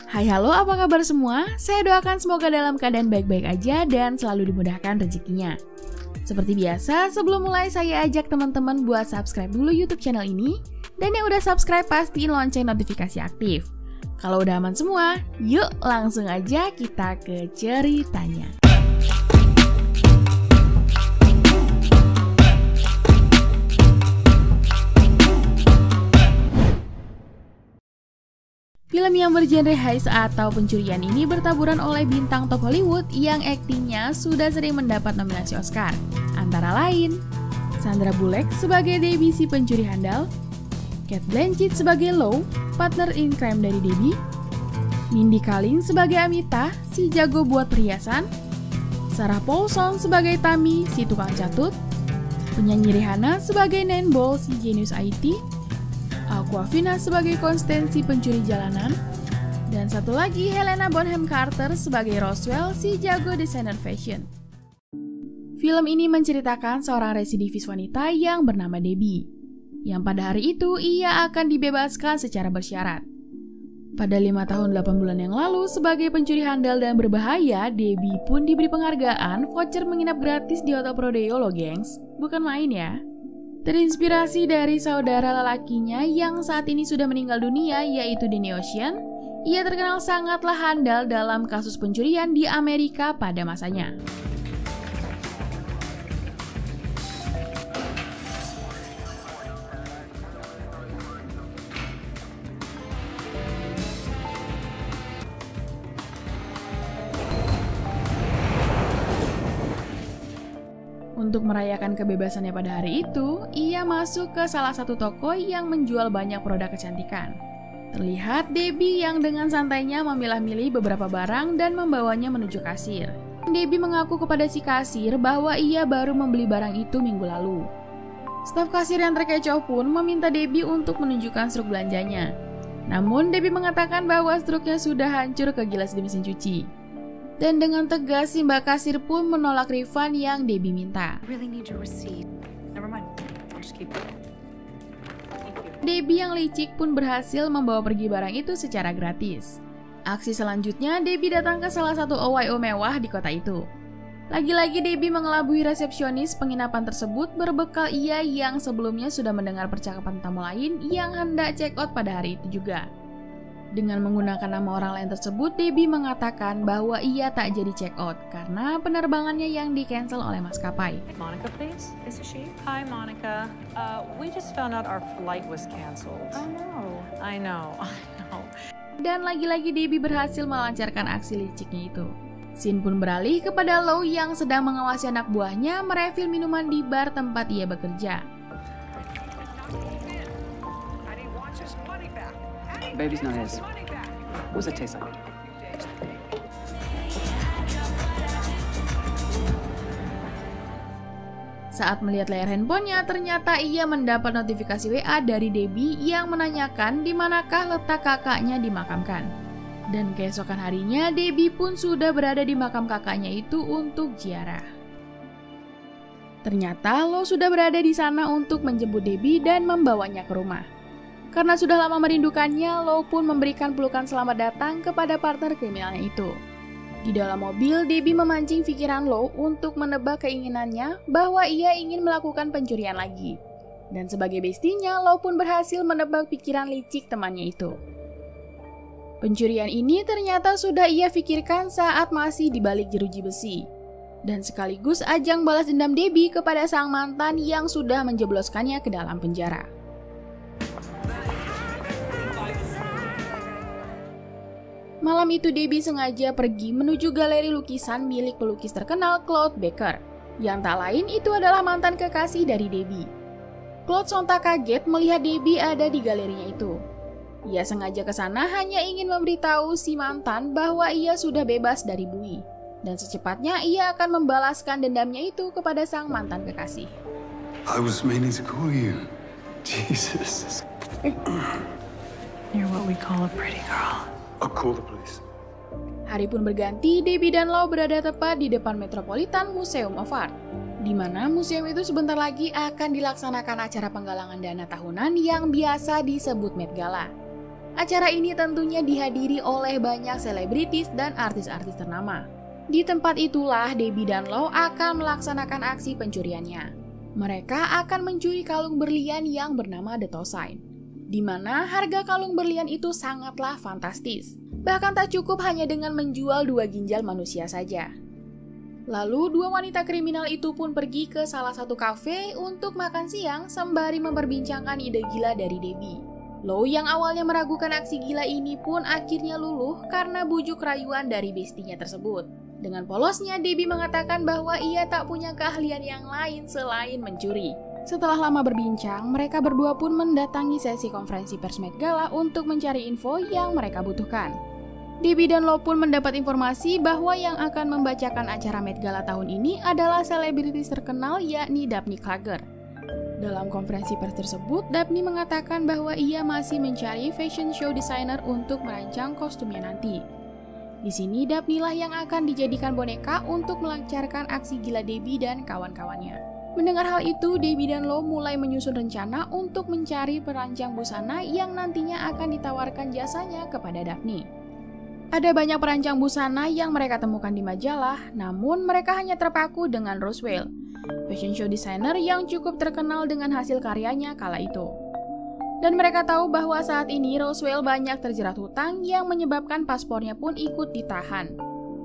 Hai halo, apa kabar semua? Saya doakan semoga dalam keadaan baik-baik aja dan selalu dimudahkan rezekinya. Seperti biasa, sebelum mulai saya ajak teman-teman buat subscribe dulu YouTube channel ini. Dan yang udah subscribe pastiin lonceng notifikasi aktif. Kalau udah aman semua, yuk langsung aja kita ke ceritanya. Film yang bergenre heist atau pencurian ini bertaburan oleh bintang top Hollywood yang aktingnya sudah sering mendapat nominasi Oscar. Antara lain, Sandra Bullock sebagai Debbie si pencuri handal, Cate Blanchett sebagai Lou, partner in crime dari Debbie, Mindy Kaling sebagai Amita, si jago buat perhiasan, Sarah Paulson sebagai Tammy, si tukang catut, penyanyi Rihanna sebagai Nine Ball, si jenius IT, Awkwafina sebagai Konstansi pencuri jalanan, dan satu lagi Helena Bonham Carter sebagai Roswell, si jago desainer fashion. Film ini menceritakan seorang residivis wanita yang bernama Debbie, yang pada hari itu ia akan dibebaskan secara bersyarat. Pada 5 tahun 8 bulan yang lalu, sebagai pencuri handal dan berbahaya, Debbie pun diberi penghargaan voucher menginap gratis di Hotel Prodeo loh gengs, bukan main ya. Terinspirasi dari saudara lelakinya yang saat ini sudah meninggal dunia, yaitu Danny Ocean, ia terkenal sangatlah handal dalam kasus pencurian di Amerika pada masanya. Untuk merayakan kebebasannya pada hari itu, ia masuk ke salah satu toko yang menjual banyak produk kecantikan. Terlihat Debbie yang dengan santainya memilah-milih beberapa barang dan membawanya menuju kasir. Debbie mengaku kepada si kasir bahwa ia baru membeli barang itu minggu lalu. Staf kasir yang terkecoh pun meminta Debbie untuk menunjukkan struk belanjanya. Namun Debbie mengatakan bahwa struknya sudah hancur ke gilas di mesin cuci. Dan dengan tegas si mbak kasir pun menolak refund yang Debbie minta. Debbie yang licik pun berhasil membawa pergi barang itu secara gratis. Aksi selanjutnya, Debbie datang ke salah satu OYO mewah di kota itu. Lagi-lagi Debbie mengelabui resepsionis penginapan tersebut berbekal ia yang sebelumnya sudah mendengar percakapan tamu lain yang hendak check out pada hari itu juga. Dengan menggunakan nama orang lain tersebut, Debbie mengatakan bahwa ia tak jadi check out karena penerbangannya yang di-cancel oleh maskapai. Monica, please. This is she. Hi, Monica. We just found out our flight was canceled. Oh no. I know. Dan lagi-lagi Debbie berhasil melancarkan aksi liciknya itu. Scene pun beralih kepada Lou yang sedang mengawasi anak buahnya merefill minuman di bar tempat ia bekerja. Baby's not his. What's it taste like? Saat melihat layar handphonenya, ternyata ia mendapat notifikasi WA dari Debbie yang menanyakan di manakah letak kakaknya dimakamkan. Dan keesokan harinya, Debbie pun sudah berada di makam kakaknya itu untuk ziarah. Ternyata Lo sudah berada di sana untuk menjemput Debbie dan membawanya ke rumah. Karena sudah lama merindukannya, Lo pun memberikan pelukan selamat datang kepada partner kriminalnya itu. Di dalam mobil, Debbie memancing pikiran Lo untuk menebak keinginannya bahwa ia ingin melakukan pencurian lagi. Dan sebagai bestinya, Lo pun berhasil menebak pikiran licik temannya itu. Pencurian ini ternyata sudah ia pikirkan saat masih di balik jeruji besi. Dan sekaligus ajang balas dendam Debbie kepada sang mantan yang sudah menjebloskannya ke dalam penjara. Malam itu Debbie sengaja pergi menuju galeri lukisan milik pelukis terkenal Claude Becker, yang tak lain itu adalah mantan kekasih dari Debbie. Claude sontak kaget melihat Debbie ada di galerinya itu. Ia sengaja ke sana hanya ingin memberitahu si mantan bahwa ia sudah bebas dari bui, dan secepatnya ia akan membalaskan dendamnya itu kepada sang mantan kekasih. I was meaning to call you. Jesus. You're what we call a pretty girl. I'll call the police. Hari pun berganti, Debbie dan Lo berada tepat di depan Metropolitan Museum of Art, di mana museum itu sebentar lagi akan dilaksanakan acara penggalangan dana tahunan yang biasa disebut Met Gala. Acara ini tentunya dihadiri oleh banyak selebritis dan artis-artis ternama. Di tempat itulah Debbie dan Lo akan melaksanakan aksi pencuriannya. Mereka akan mencuri kalung berlian yang bernama The Toussaint, di mana harga kalung berlian itu sangatlah fantastis. Bahkan tak cukup hanya dengan menjual 2 ginjal manusia saja. Lalu 2 wanita kriminal itu pun pergi ke salah satu kafe untuk makan siang sembari memperbincangkan ide gila dari Debbie. Lo yang awalnya meragukan aksi gila ini pun akhirnya luluh karena bujuk rayuan dari bestinya tersebut. Dengan polosnya, Debbie mengatakan bahwa ia tak punya keahlian yang lain selain mencuri. Setelah lama berbincang, mereka berdua pun mendatangi sesi konferensi pers Met Gala untuk mencari info yang mereka butuhkan. Debbie dan Lo pun mendapat informasi bahwa yang akan membacakan acara Met Gala tahun ini adalah selebritis terkenal yakni Daphne Klager. Dalam konferensi pers tersebut, Daphne mengatakan bahwa ia masih mencari fashion show designer untuk merancang kostumnya nanti. Di sini Daphne lah yang akan dijadikan boneka untuk melancarkan aksi gila Debbie dan kawan-kawannya. Mendengar hal itu, Debbie dan Lo mulai menyusun rencana untuk mencari perancang busana yang nantinya akan ditawarkan jasanya kepada Daphne. Ada banyak perancang busana yang mereka temukan di majalah, namun mereka hanya terpaku dengan Roswell, fashion show designer yang cukup terkenal dengan hasil karyanya kala itu. Dan mereka tahu bahwa saat ini Roswell banyak terjerat hutang yang menyebabkan paspornya pun ikut ditahan.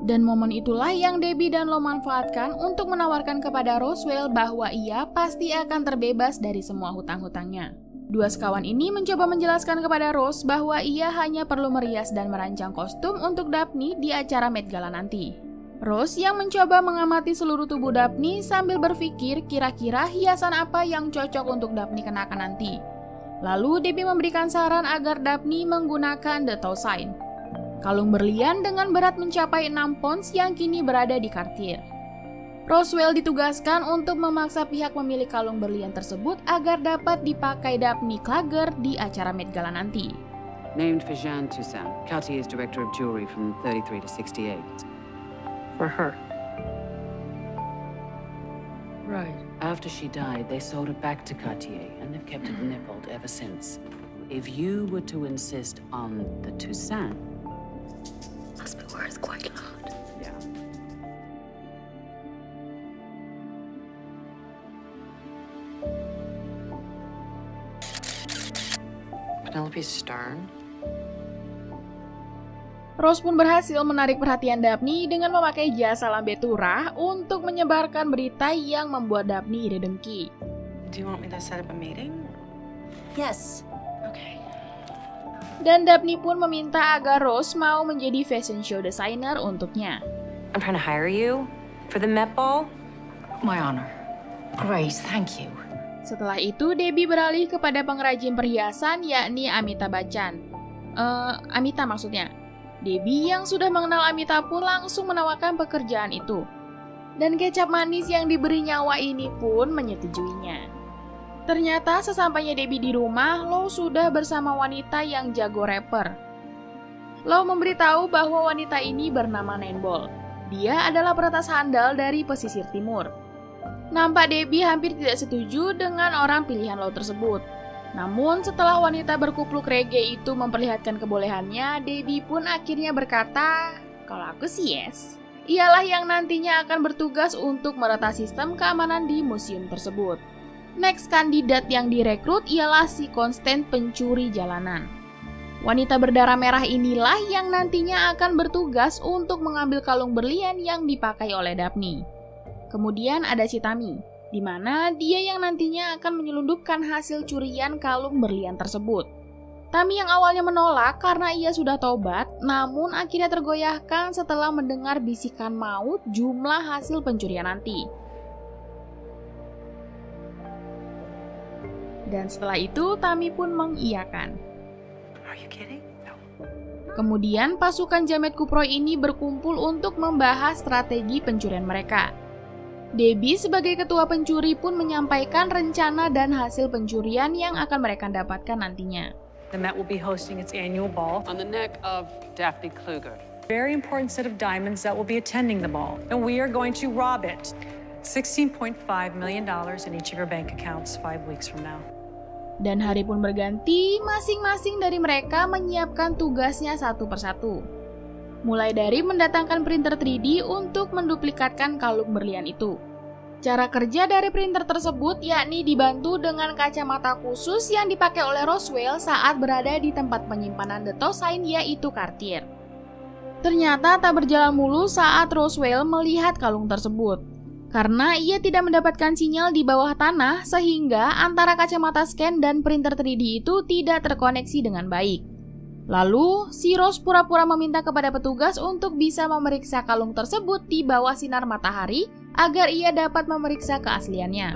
Dan momen itulah yang Debbie dan Lo manfaatkan untuk menawarkan kepada Roswell bahwa ia pasti akan terbebas dari semua hutang-hutangnya. 2 sekawan ini mencoba menjelaskan kepada Rose bahwa ia hanya perlu merias dan merancang kostum untuk Daphne di acara Met Gala nanti. Rose yang mencoba mengamati seluruh tubuh Daphne sambil berpikir kira-kira hiasan apa yang cocok untuk Daphne kenakan nanti. Lalu Debbie memberikan saran agar Daphne menggunakan The Toussaint, kalung berlian dengan berat mencapai 6 pounds yang kini berada di Cartier. Roswell ditugaskan untuk memaksa pihak pemilik kalung berlian tersebut agar dapat dipakai Daphne Klager di acara Met Gala nanti. Named for Jeanne Toussaint, Cartier's director of jewelry from 33 to 68. For her. Right. After she died, they sold it back to Cartier, and they've kept it nippled ever since. If you were to insist on the Toussaint... Must be worth quite a lot. Yeah. Penelope Stern? Rose pun berhasil menarik perhatian Daphne dengan memakai jasa lambe turah untuk menyebarkan berita yang membuat Daphne iri dengki. Do you want me to set up a meeting? Yes. Okay. Dan Daphne pun meminta agar Rose mau menjadi fashion show designer untuknya. I'm trying to hire you for the Met Ball. My honor. Great, thank you. Setelah itu, Debbie beralih kepada pengrajin perhiasan yakni Amitabh Bachchan. Amita maksudnya. Debbie yang sudah mengenal Amitabh pun langsung menawarkan pekerjaan itu. Dan kecap manis yang diberi nyawa ini pun menyetujuinya. Ternyata sesampainya Debbie di rumah, Lo sudah bersama wanita yang jago rapper. Lo memberitahu bahwa wanita ini bernama Nanball. Dia adalah peretas handal dari pesisir timur. Nampak Debbie hampir tidak setuju dengan orang pilihan Lo tersebut. Namun setelah wanita berkupluk reggae itu memperlihatkan kebolehannya, Debbie pun akhirnya berkata, "Kalau aku sih yes." Ialah yang nantinya akan bertugas untuk meretas sistem keamanan di museum tersebut. Next kandidat yang direkrut ialah si Constant pencuri jalanan. Wanita berdarah merah inilah yang nantinya akan bertugas untuk mengambil kalung berlian yang dipakai oleh Daphne. Kemudian ada si Tammy, di mana dia yang nantinya akan menyelundupkan hasil curian kalung berlian tersebut. Tammy yang awalnya menolak karena ia sudah tobat, namun akhirnya tergoyahkan setelah mendengar bisikan maut jumlah hasil pencurian nanti. Dan setelah itu, Tammy pun mengiyakan. Are you kidding? No. Kemudian pasukan Jamet Kuproy ini berkumpul untuk membahas strategi pencurian mereka. Debbie sebagai ketua pencuri pun menyampaikan rencana dan hasil pencurian yang akan mereka dapatkan nantinya. The Met will be hosting its annual ball. On the neck of Daphne Klager. Very important set of diamonds that will be attending the ball. And we are going to rob it. $16.5 million in each of your bank accounts 5 weeks from now. Dan hari pun berganti, masing-masing dari mereka menyiapkan tugasnya satu persatu. Mulai dari mendatangkan printer 3D untuk menduplikatkan kalung berlian itu. Cara kerja dari printer tersebut yakni dibantu dengan kacamata khusus yang dipakai oleh Roswell saat berada di tempat penyimpanan The Toussaint, yaitu Cartier. Ternyata tak berjalan mulus saat Roswell melihat kalung tersebut, karena ia tidak mendapatkan sinyal di bawah tanah sehingga antara kacamata scan dan printer 3D itu tidak terkoneksi dengan baik. Lalu, si Rose pura-pura meminta kepada petugas untuk bisa memeriksa kalung tersebut di bawah sinar matahari agar ia dapat memeriksa keasliannya.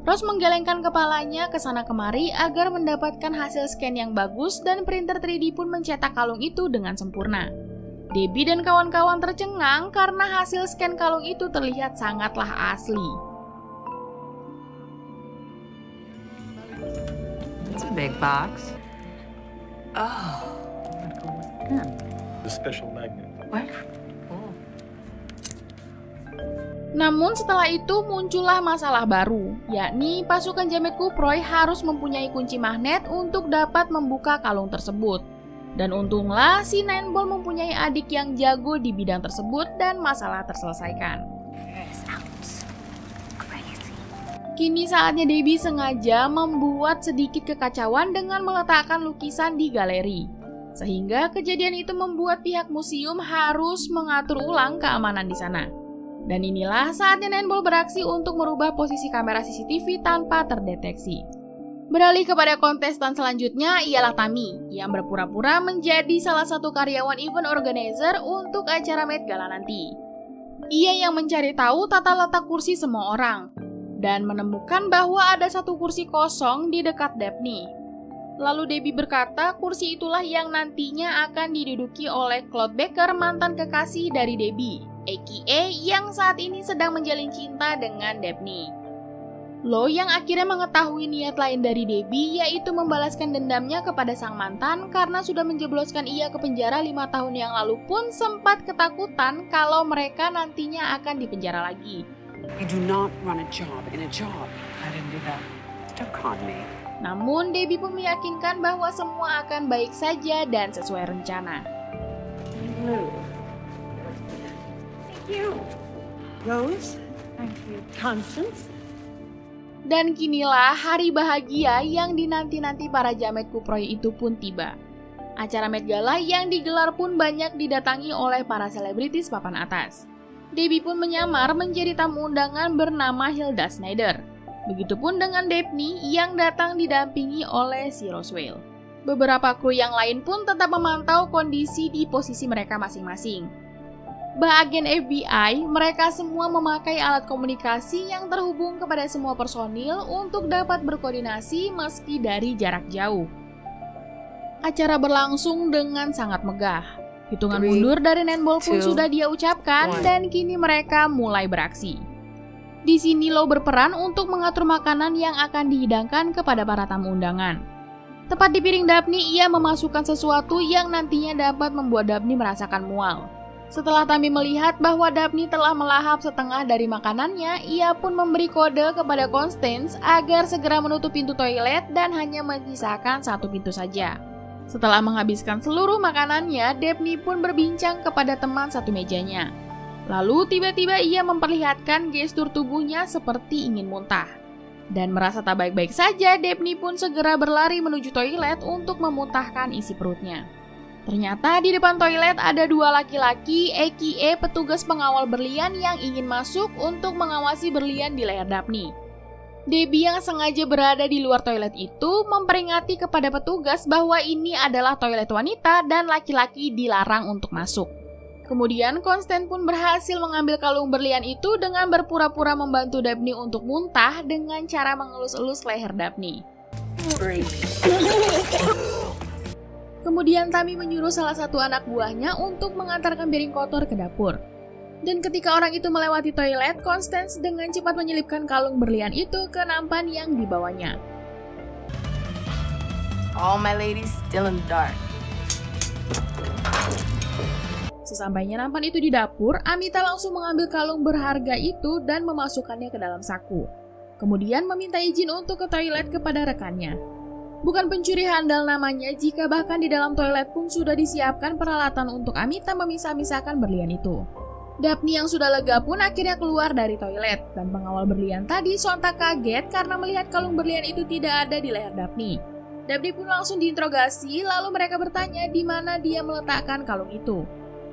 Rose menggelengkan kepalanya ke sana kemari agar mendapatkan hasil scan yang bagus dan printer 3D pun mencetak kalung itu dengan sempurna. Debbie dan kawan-kawan tercengang karena hasil scan kalung itu terlihat sangatlah asli. It's a big box. Oh, The special magnet. what? Namun setelah itu muncullah masalah baru, yakni pasukan Jamet Kuproy harus mempunyai kunci magnet untuk dapat membuka kalung tersebut. Dan untunglah si Nineball mempunyai adik yang jago di bidang tersebut dan masalah terselesaikan. Kini saatnya Debbie sengaja membuat sedikit kekacauan dengan meletakkan lukisan di galeri. Sehingga kejadian itu membuat pihak museum harus mengatur ulang keamanan di sana. Dan inilah saatnya Nineball beraksi untuk merubah posisi kamera CCTV tanpa terdeteksi. Beralih kepada kontestan selanjutnya ialah Tammy, yang berpura-pura menjadi salah satu karyawan event organizer untuk acara Met Gala nanti. Ia yang mencari tahu tata letak kursi semua orang, dan menemukan bahwa ada satu kursi kosong di dekat Daphne. Lalu Debbie berkata kursi itulah yang nantinya akan diduduki oleh Claude Baker, mantan kekasih dari Debbie, aka yang saat ini sedang menjalin cinta dengan Daphne. Lo yang akhirnya mengetahui niat lain dari Debbie, yaitu membalaskan dendamnya kepada sang mantan karena sudah menjebloskan ia ke penjara 5 tahun yang lalu pun sempat ketakutan kalau mereka nantinya akan dipenjara lagi. You do not run a job in a job. I didn't do that. Don't con me. Namun Debbie pun meyakinkan bahwa semua akan baik saja dan sesuai rencana. Thank you. Rose. Thank you. Constance. Dan kinilah hari bahagia yang dinanti-nanti para Jamet Kuproy itu pun tiba. Acara Met Gala yang digelar pun banyak didatangi oleh para selebritis papan atas. Debbie pun menyamar menjadi tamu undangan bernama Hilda Snyder. Begitupun dengan Daphne yang datang didampingi oleh si Roswell. Beberapa kru yang lain pun tetap memantau kondisi di posisi mereka masing-masing. Bah agen FBI, mereka semua memakai alat komunikasi yang terhubung kepada semua personil untuk dapat berkoordinasi meski dari jarak jauh. Acara berlangsung dengan sangat megah. Hitungan mundur dari Nineball pun sudah dia ucapkan dan kini mereka mulai beraksi. Di sini Lo berperan untuk mengatur makanan yang akan dihidangkan kepada para tamu undangan. Tepat di piring Daphne, ia memasukkan sesuatu yang nantinya dapat membuat Daphne merasakan mual. Setelah Tammy melihat bahwa Daphne telah melahap setengah dari makanannya, ia pun memberi kode kepada Constance agar segera menutup pintu toilet dan hanya menyisakan satu pintu saja. Setelah menghabiskan seluruh makanannya, Daphne pun berbincang kepada teman satu mejanya. Lalu tiba-tiba ia memperlihatkan gestur tubuhnya seperti ingin muntah. Dan merasa tak baik-baik saja, Daphne pun segera berlari menuju toilet untuk memuntahkan isi perutnya. Ternyata di depan toilet ada dua laki-laki, aka petugas pengawal berlian yang ingin masuk untuk mengawasi berlian di leher Daphne. Debbie yang sengaja berada di luar toilet itu memperingati kepada petugas bahwa ini adalah toilet wanita dan laki-laki dilarang untuk masuk. Kemudian Constance pun berhasil mengambil kalung berlian itu dengan berpura-pura membantu Daphne untuk muntah dengan cara mengelus-elus leher Daphne. Kemudian Tammy menyuruh salah satu anak buahnya untuk mengantarkan piring kotor ke dapur. Dan ketika orang itu melewati toilet, Constance dengan cepat menyelipkan kalung berlian itu ke nampan yang dibawanya. All my ladies still in the dark. Sesampainya nampan itu di dapur, Amita langsung mengambil kalung berharga itu dan memasukkannya ke dalam saku. kemudian meminta izin untuk ke toilet kepada rekannya. Bukan pencuri handal namanya jika bahkan di dalam toilet pun sudah disiapkan peralatan untuk Amita memisah-misahkan berlian itu. Daphne yang sudah lega pun akhirnya keluar dari toilet, dan pengawal berlian tadi sontak kaget karena melihat kalung berlian itu tidak ada di leher Daphne. Daphne pun langsung diinterogasi, lalu mereka bertanya di mana dia meletakkan kalung itu.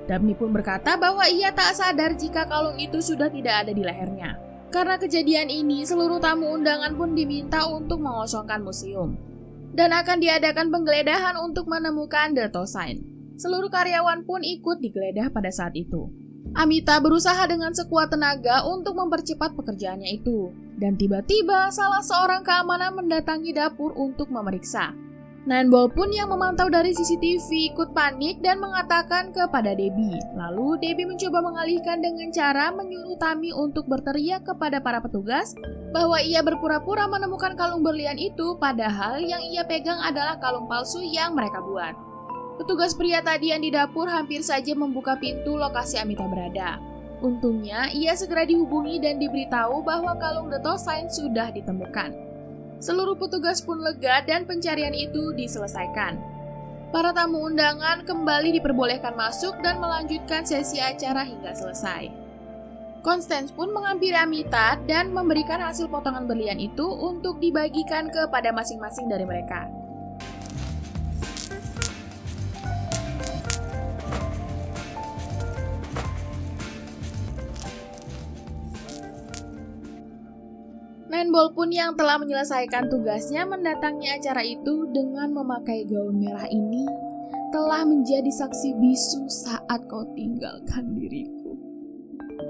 Daphne pun berkata bahwa ia tak sadar jika kalung itu sudah tidak ada di lehernya. Karena kejadian ini, seluruh tamu undangan pun diminta untuk mengosongkan museum. Dan akan diadakan penggeledahan untuk menemukan The Toussaint. Seluruh karyawan pun ikut digeledah pada saat itu. Amita berusaha dengan sekuat tenaga untuk mempercepat pekerjaannya itu. Dan tiba-tiba salah seorang keamanan mendatangi dapur untuk memeriksa. Nineball pun yang memantau dari CCTV ikut panik dan mengatakan kepada Debbie. Lalu Debbie mencoba mengalihkan dengan cara menyuruh Tammy untuk berteriak kepada para petugas bahwa ia berpura-pura menemukan kalung berlian itu, padahal yang ia pegang adalah kalung palsu yang mereka buat. Petugas pria tadi yang di dapur hampir saja membuka pintu lokasi Amita berada. Untungnya ia segera dihubungi dan diberitahu bahwa kalung The Toussaint sudah ditemukan. Seluruh petugas pun lega dan pencarian itu diselesaikan. Para tamu undangan kembali diperbolehkan masuk dan melanjutkan sesi acara hingga selesai. Constance pun menghampiri Amita dan memberikan hasil potongan berlian itu untuk dibagikan kepada masing-masing dari mereka. Nineball pun yang telah menyelesaikan tugasnya mendatangi acara itu dengan memakai gaun merah ini telah menjadi saksi bisu saat kau tinggalkan diriku.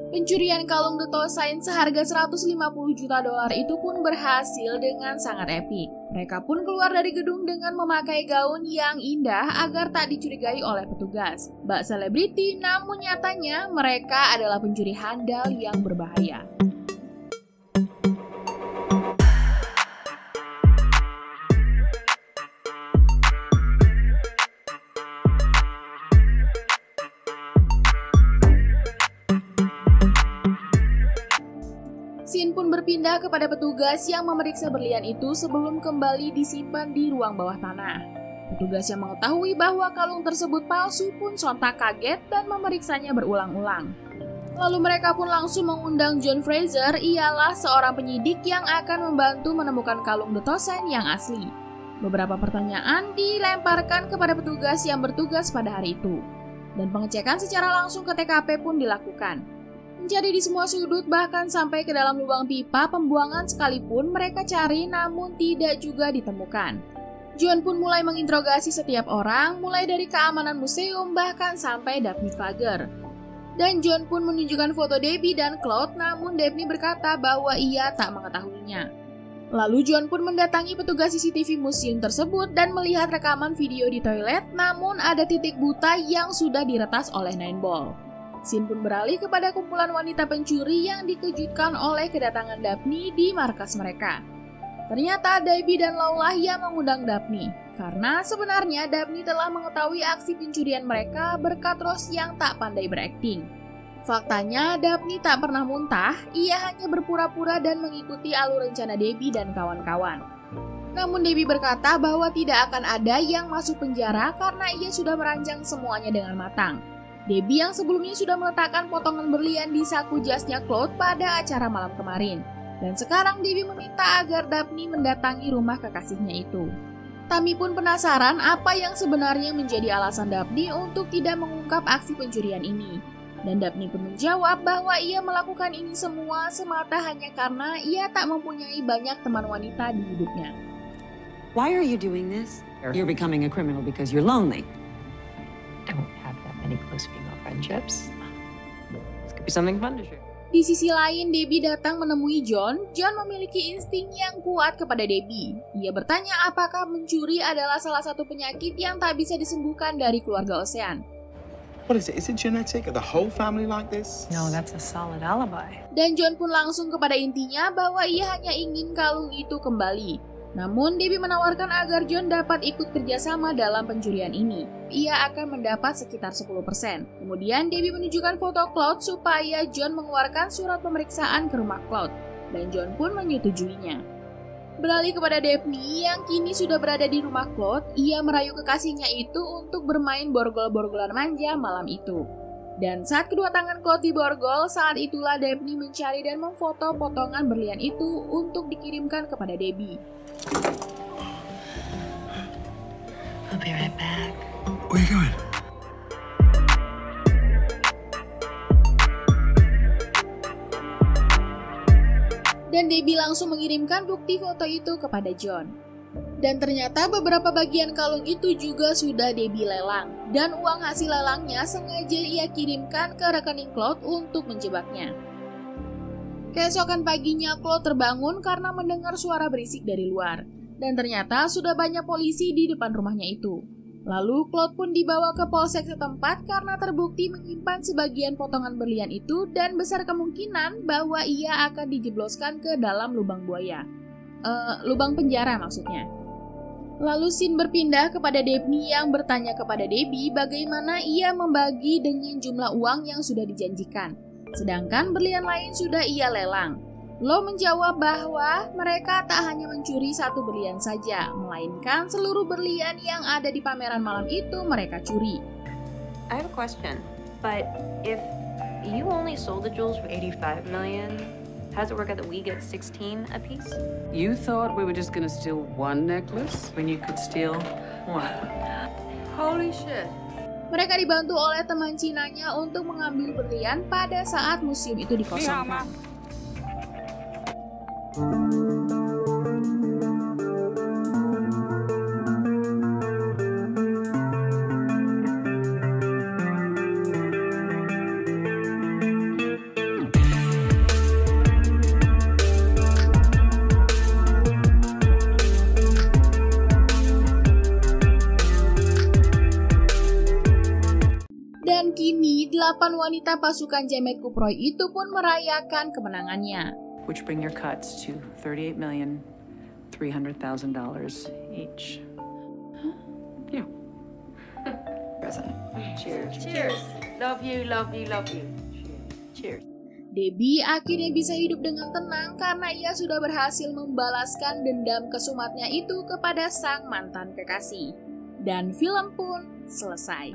Pencurian kalung The Toussaint seharga $150 juta itu pun berhasil dengan sangat epik. Mereka pun keluar dari gedung dengan memakai gaun yang indah agar tak dicurigai oleh petugas. Bak selebriti, namun nyatanya mereka adalah pencuri handal yang berbahaya. Scene pun berpindah kepada petugas yang memeriksa berlian itu sebelum kembali disimpan di ruang bawah tanah. Petugas yang mengetahui bahwa kalung tersebut palsu pun sontak kaget dan memeriksanya berulang-ulang. Lalu mereka pun langsung mengundang John Fraser, ialah seorang penyidik yang akan membantu menemukan kalung The Toussaint yang asli. Beberapa pertanyaan dilemparkan kepada petugas yang bertugas pada hari itu. Dan pengecekan secara langsung ke TKP pun dilakukan. Mencari di semua sudut, bahkan sampai ke dalam lubang pipa pembuangan sekalipun mereka cari, namun tidak juga ditemukan. John pun mulai menginterogasi setiap orang, mulai dari keamanan museum bahkan sampai Daphne Klager. Dan John pun menunjukkan foto Debbie dan Claude, namun Daphne berkata bahwa ia tak mengetahuinya. Lalu John pun mendatangi petugas CCTV museum tersebut dan melihat rekaman video di toilet, namun ada titik buta yang sudah diretas oleh Nineball. Scene pun beralih kepada kumpulan wanita pencuri yang dikejutkan oleh kedatangan Daphne di markas mereka. Ternyata Debbie dan Laura yang mengundang Daphne, karena sebenarnya Daphne telah mengetahui aksi pencurian mereka berkat Rose yang tak pandai berakting. Faktanya, Daphne tak pernah muntah, ia hanya berpura-pura dan mengikuti alur rencana Debbie dan kawan-kawan. Namun Debbie berkata bahwa tidak akan ada yang masuk penjara karena ia sudah merancang semuanya dengan matang. Debbie yang sebelumnya sudah meletakkan potongan berlian di saku jasnya Claude pada acara malam kemarin. Dan sekarang Debbie meminta agar Daphne mendatangi rumah kekasihnya itu. Tammy pun penasaran apa yang sebenarnya menjadi alasan Daphne untuk tidak mengungkap aksi pencurian ini. Dan Daphne pun menjawab bahwa ia melakukan ini semua semata hanya karena ia tak mempunyai banyak teman wanita di hidupnya. Why are you doing this? You're becoming a criminal because you're lonely. Don't have that many close female friendships. This could be something fun to share. Di sisi lain, Debbie datang menemui John. John memiliki insting yang kuat kepada Debbie. Ia bertanya apakah mencuri adalah salah satu penyakit yang tak bisa disembuhkan dari keluarga Ocean. What is it? Is it genetic? Are the whole family like this? No, that's a solid alibi. Dan John pun langsung kepada intinya bahwa ia hanya ingin kalung itu kembali. Namun, Debbie menawarkan agar John dapat ikut kerjasama dalam pencurian ini. Ia akan mendapat sekitar 10%. Kemudian, Debbie menunjukkan foto Claude supaya John mengeluarkan surat pemeriksaan ke rumah Claude. dan John pun menyetujuinya. Beralih kepada Daphne yang kini sudah berada di rumah Claude, ia merayu kekasihnya itu untuk bermain borgol-borgolan manja malam itu. Dan saat kedua tangan Claude diborgol, saat itulah Daphne mencari dan memfoto potongan berlian itu untuk dikirimkan kepada Debbie. I'll be right back. Where are you going? Dan Debbie langsung mengirimkan bukti foto itu kepada John. Dan ternyata beberapa bagian kalung itu juga sudah Debbie lelang. Dan uang hasil lelangnya sengaja ia kirimkan ke rekening Claude untuk menjebaknya. Keesokan paginya Claude terbangun karena mendengar suara berisik dari luar. Dan ternyata sudah banyak polisi di depan rumahnya itu. Lalu Claude pun dibawa ke polsek setempat karena terbukti menyimpan sebagian potongan berlian itu dan besar kemungkinan bahwa ia akan dijebloskan ke dalam lubang buaya. Lubang penjara maksudnya. Lalu scene berpindah kepada Daphne yang bertanya kepada Debbie bagaimana ia membagi dengan jumlah uang yang sudah dijanjikan. Sedangkan berlian lain sudah ia lelang. Lo menjawab bahwa mereka tak hanya mencuri satu berlian saja, melainkan seluruh berlian yang ada di pameran malam itu mereka curi. I have a question, but if you only sold the jewels for 85 million, how does it work out that we get 16 apiece? You thought we were just gonna steal one necklace when you could steal one? Holy shit. Mereka dibantu oleh teman Cinanya untuk mengambil berlian pada saat museum itu dikosongkan. Dan kini 8 wanita pasukan Jamet Kuproy itu pun merayakan kemenangannya. Which bring your cuts to $38,300,000 each. Yeah. Present. Cheers. Cheers. Love you, love you, love you. Cheers. Debbie akhirnya bisa hidup dengan tenang karena ia sudah berhasil membalaskan dendam kesumatnya itu kepada sang mantan kekasih. Dan film pun selesai.